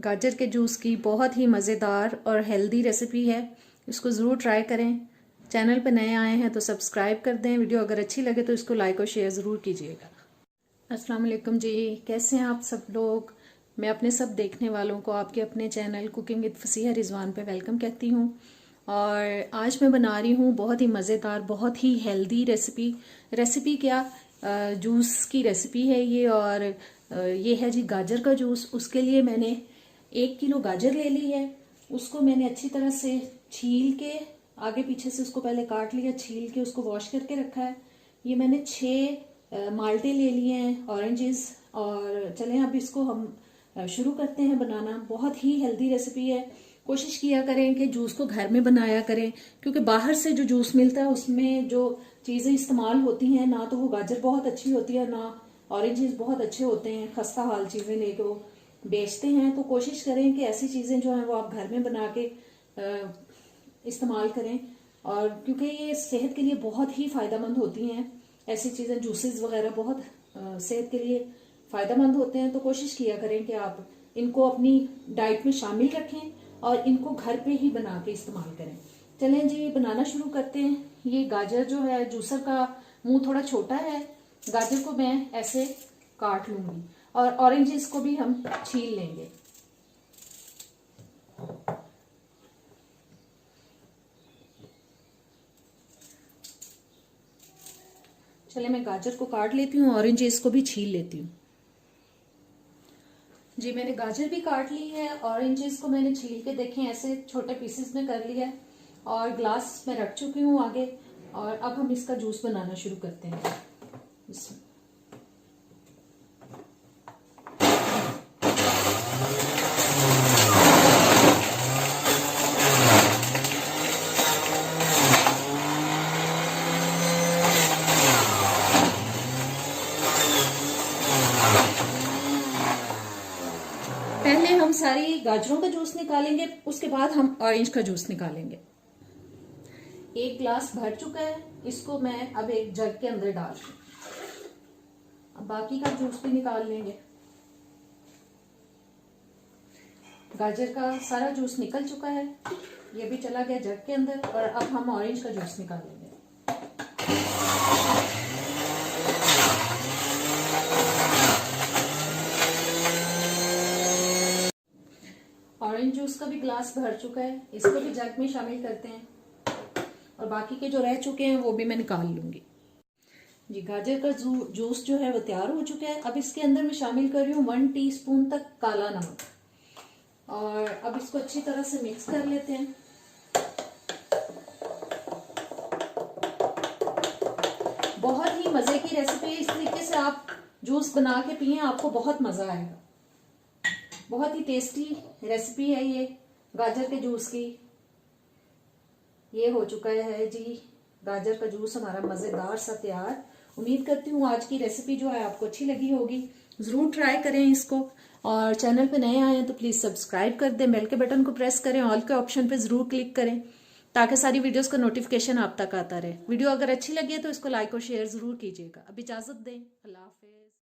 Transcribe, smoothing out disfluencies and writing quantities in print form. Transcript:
गाजर के जूस की बहुत ही मज़ेदार और हेल्दी रेसिपी है। इसको ज़रूर ट्राई करें। चैनल पर नए आए हैं तो सब्सक्राइब कर दें। वीडियो अगर अच्छी लगे तो इसको लाइक और शेयर ज़रूर कीजिएगा। अस्सलाम वालेकुम जी, कैसे हैं आप सब लोग। मैं अपने सब देखने वालों को आपके अपने चैनल कुकिंग विद फसीहा रिजवान पे वेलकम कहती हूँ। और आज मैं बना रही हूँ बहुत ही मज़ेदार, बहुत ही हेल्दी रेसिपी क्या, जूस की रेसिपी है ये। और ये है जी गाजर का जूस। उसके लिए मैंने 1 किलो गाजर ले ली है। उसको मैंने अच्छी तरह से छील के, आगे पीछे से उसको पहले काट लिया, छील के उसको वॉश करके रखा है। ये मैंने 6 माल्टे ले लिए हैं, ऑरेंजेस। और चलें अब इसको हम शुरू करते हैं बनाना। बहुत ही हेल्दी रेसिपी है। कोशिश किया करें कि जूस को घर में बनाया करें, क्योंकि बाहर से जो जूस मिलता है उसमें जो चीज़ें इस्तेमाल होती हैं, ना तो वो गाजर बहुत अच्छी होती है, ना ऑरेंजेस बहुत अच्छे होते हैं। खस्ता हाल चीज़ें लेके वो बेचते हैं। तो कोशिश करें कि ऐसी चीज़ें जो हैं वो आप घर में बना के इस्तेमाल करें। और क्योंकि ये सेहत के लिए बहुत ही फ़ायदेमंद होती हैं ऐसी चीज़ें, जूसेस वगैरह बहुत सेहत के लिए फ़ायदेमंद होते हैं। तो कोशिश किया करें कि आप इनको अपनी डाइट में शामिल रखें और इनको घर पे ही बना के इस्तेमाल करें। चलें जी बनाना शुरू करते हैं। ये गाजर जो है, जूसर का मुंह थोड़ा छोटा है। गाजर को मैं ऐसे काट लूंगी और ऑरेंजेस को भी हम छील लेंगे। चले मैं गाजर को काट लेती हूँ, ऑरेंजेस को भी छील लेती हूँ। जी मैंने गाजर भी काट ली है, ऑरेंजेस को मैंने छील के देखें ऐसे छोटे पीसेस में कर लिया है और ग्लास में रख चुकी हूँ आगे। और अब हम इसका जूस बनाना शुरू करते हैं। पहले हम सारी गाजरों का जूस निकालेंगे, उसके बाद हम ऑरेंज का जूस निकालेंगे। 1 ग्लास भर चुका है, इसको मैं अब एक जग के अंदर डाल दूं। अब बाकी का जूस भी निकाल लेंगे। गाजर का सारा जूस निकल चुका है, ये भी चला गया जग के अंदर। और अब हम ऑरेंज का जूस निकालेंगे। ऑरेंज जूस का भी ग्लास भर चुका है, इसको भी जग में शामिल करते हैं। और बाकी के जो रह चुके हैं वो भी मैं निकाल लूंगी। जी गाजर का जूस जो है वो तैयार हो चुका है। अब इसके अंदर मैं शामिल कर रही हूँ 1 टीस्पून तक काला नमक। और अब इसको अच्छी तरह से मिक्स कर लेते हैं। बहुत ही मजे की रेसिपी है। इस तरीके से आप जूस बना के पिए, आपको बहुत मजा आएगा। बहुत ही टेस्टी रेसिपी है ये गाजर के जूस की। ये हो चुका है जी गाजर का जूस हमारा मजेदार सा तैयार। उम्मीद करती हूँ आज की रेसिपी जो है आपको अच्छी लगी होगी। जरूर ट्राई करें इसको। और चैनल पे नए आए हैं तो प्लीज सब्सक्राइब कर दें, बेल के बटन को प्रेस करें, ऑल के ऑप्शन पे जरूर क्लिक करें ताकि सारी वीडियोस का नोटिफिकेशन आप तक आता रहे। वीडियो अगर अच्छी लगी है तो इसको लाइक और शेयर जरूर कीजिएगा। अब इजाजत दें, अल्लाह हाफिज।